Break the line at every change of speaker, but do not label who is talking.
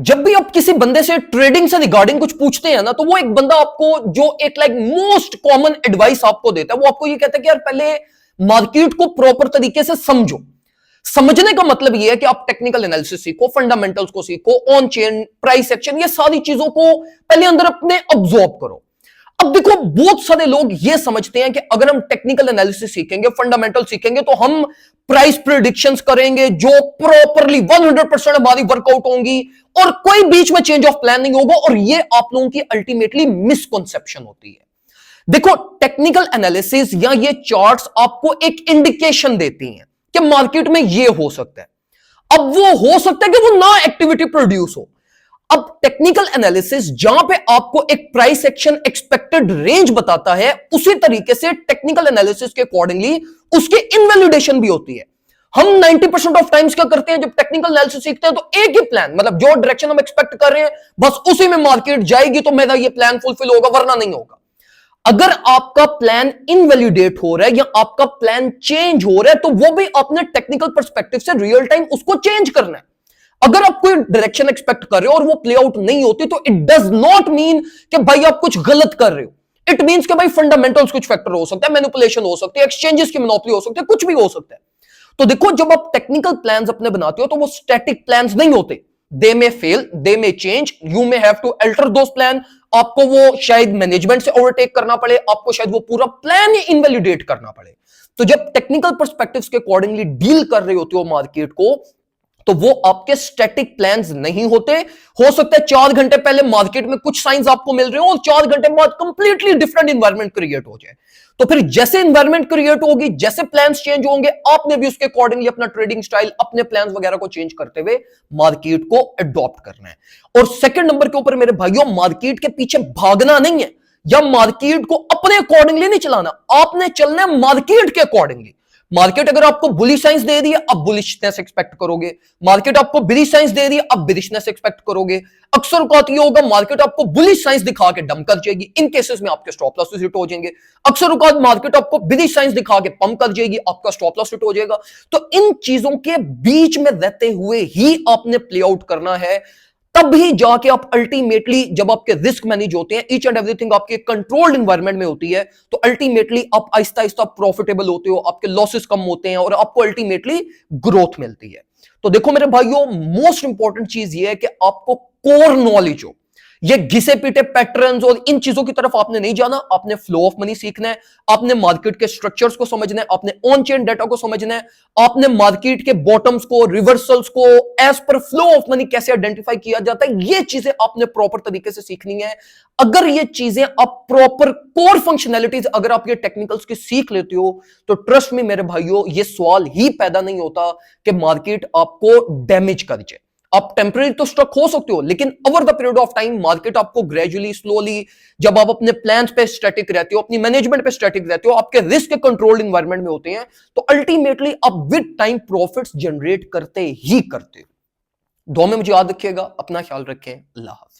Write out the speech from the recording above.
जब भी आप किसी बंदे से ट्रेडिंग से रिगार्डिंग कुछ पूछते हैं ना, तो वो एक बंदा आपको जो एक मोस्ट कॉमन एडवाइस आपको देता है, वो आपको ये कहता है कि यार पहले मार्केट को प्रॉपर तरीके से समझो। समझने का मतलब ये है कि आप टेक्निकल एनालिसिस सीखो, फंडामेंटल्स को सीखो, ऑन चेन, प्राइस एक्शन, ये सारी चीजों को पहले अंदर अपने ऑब्जॉर्व करो। अब देखो, बहुत सारे लोग ये समझते हैं कि अगर हम टेक्निकल एनालिसिस सीखेंगे, फंडामेंटल सीखेंगे, तो हम प्राइस प्रिडिक्शंस करेंगे जो प्रॉपरली 100% हमारी वर्कआउट होंगी और कोई बीच में चेंज ऑफ प्लान नहीं होगा। और ये आप लोगों की अल्टीमेटली मिसकंसेप्शन होती है। देखो, टेक्निकल एनालिसिस या ये चार्ट्स आपको एक इंडिकेशन देती हैं कि मार्केट में ये हो सकता है। अब वो हो सकता है कि वो ना एक्टिविटी प्रोड्यूस हो। अब टेक्निकल एनालिसिस जहां पे आपको एक प्राइस एक्शन एक्सपेक्टेड रेंज बताता है, उसी तरीके से टेक्निकल एनालिसिस के अकॉर्डिंगली उसकी इनवैलिडेशन भी होती है। हम 90% ऑफ टाइम्स क्या करते हैं, जब टेक्निकल एनालिसिस सीखते हैं तो एक ही प्लान, मतलब जो डायरेक्शन हम एक्सपेक्ट कर रहे हैं बस उसी में मार्केट जाएगी तो मेरा ये प्लान फुलफिल होगा, वरना नहीं होगा। अगर आपका प्लान इनवैलिडेट हो रहा है या आपका प्लान चेंज हो रहा है, तो वो भी अपने टेक्निकल पर्सपेक्टिव से रियल टाइम उसको चेंज करना है। अगर आप कोई डायरेक्शन एक्सपेक्ट कर रहे हो और वो प्ले आउट नहीं होती, तो इट डज नॉट मीन कि भाई आप कुछ गलत कर रहे हो। इट मींस कि भाई फंडामेंटल्स कुछ फैक्टर हो सकता है, मैनिपुलेशन हो सकती है, एक्सचेंजेस की मोनोपोली हो सकती है, कुछ भी हो सकता है। तो देखो, जब आप टेक्निकल प्लान्स अपने बनाते हो तो वो स्टैटिक प्लान्स नहीं होते। They may fail, they may change, you may have to alter those plan. आपको वो शायद मैनेजमेंट से ओवरटेक करना पड़े, आपको शायद वो पूरा प्लान ही इनवैलिडेट करना पड़े। तो जब टेक्निकल पर्सपेक्टिव्स के अकॉर्डिंगली डील कर रहे होते हो मार्केट को, तो वो आपके स्टैटिक प्लान्स नहीं होते। हो सकता है 4 घंटे पहले मार्केट में कुछ साइंस आपको मिल रहे हो और 4 घंटे बाद कंप्लीटली डिफरेंट इंवायरमेंट क्रिएट हो जाए। तो फिर जैसे इंवायरमेंट क्रिएट होगी, जैसे प्लान्स चेंज होंगे, आपने भी उसके अकॉर्डिंगली अपना ट्रेडिंग स्टाइल, अपने प्लान्स वगैरह को चेंज करते हुए मार्केट को अडॉप्ट करना है। और सेकंड नंबर के ऊपर मेरे भाइयों, मार्केट के पीछे भागना नहीं है या मार्केट को अपने अकॉर्डिंगली नहीं चलाना। आपने चलना है मार्केट के अकॉर्डिंगली। मार्केट अगर आपको बुलिश साइंस दे रही है, अब बुलिशनेस एक्सपेक्ट करोगे। मार्केट आपको बिरिश साइंस दे रही है, अब बिरिशनेस एक्सपेक्ट करोगे। अक्सर औकात ये होगा, मार्केट आपको बुलिश साइंस दिखा के डंप कर जाएगी, इन केसेस में आपके स्टॉप लॉस हिट हो जाएंगे। अक्सर औकात मार्केट आपको बिरिश साइंस दिखा के पंप कर जाएगी, आपका स्टॉप लॉस हिट हो जाएगा। तो इन चीजों के बीच में रहते हुए ही आपने प्ले आउट करना है। तब ही जाके आप अल्टीमेटली, जब आपके रिस्क मैनेज होते हैं, ईच एंड एवरीथिंग आपके कंट्रोल्ड एनवायरनमेंट में होती है, तो अल्टीमेटली आप आहिस्ता आहिस्ता प्रॉफिटेबल होते हो, आपके लॉसेस कम होते हैं और आपको अल्टीमेटली ग्रोथ मिलती है। तो देखो मेरे भाइयों, मोस्ट इंपॉर्टेंट चीज ये है कि आपको कोर नॉलेज हो। ये घिसे पीटे पैटर्न्स और इन चीजों की तरफ आपने नहीं जाना। आपने फ्लो ऑफ मनी सीखना है, आपने मार्केट के स्ट्रक्चर्स को समझना है, आपने ऑन चेन डाटा को समझना है, आपने मार्केट के बॉटम्स को, रिवर्सल्स को एज पर फ्लो ऑफ मनी कैसे आइडेंटिफाई किया जाता है, ये चीजें आपने प्रॉपर तरीके से सीखनी है। अगर ये चीजें आप प्रॉपर कोर फंक्शनैलिटीज अगर आप ये टेक्निकल्स की सीख लेते हो, तो ट्रस्ट में मेरे भाइयों, ये सवाल ही पैदा नहीं होता कि मार्केट आपको डैमेज कर जाए। आप टेम्परेरी तो स्ट्रक हो सकते हो, लेकिन over the period of time market आपको ग्रेजुअली, स्लोली, जब आप अपने प्लान्स पे स्टैटिक रहते हो, अपनी मैनेजमेंट पे स्टैटिक रहते हो, आपके रिस्क कंट्रोल्ड एनवायरनमेंट में होते हैं, तो अल्टीमेटली आप विद टाइम प्रॉफिट्स जनरेट करते ही करते हो। दुआ में मुझे याद रखिएगा, अपना ख्याल रखें। अल्लाह हाफिज।